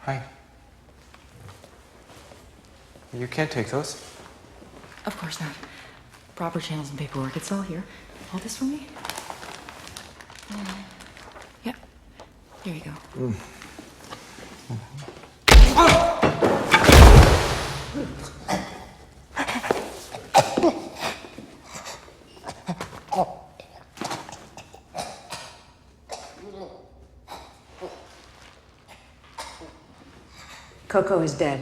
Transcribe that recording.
Hi. You can't take those. Of course not. Proper channels and paperwork. It's all here. Hold this for me. Yep. Here you go. Coco is dead.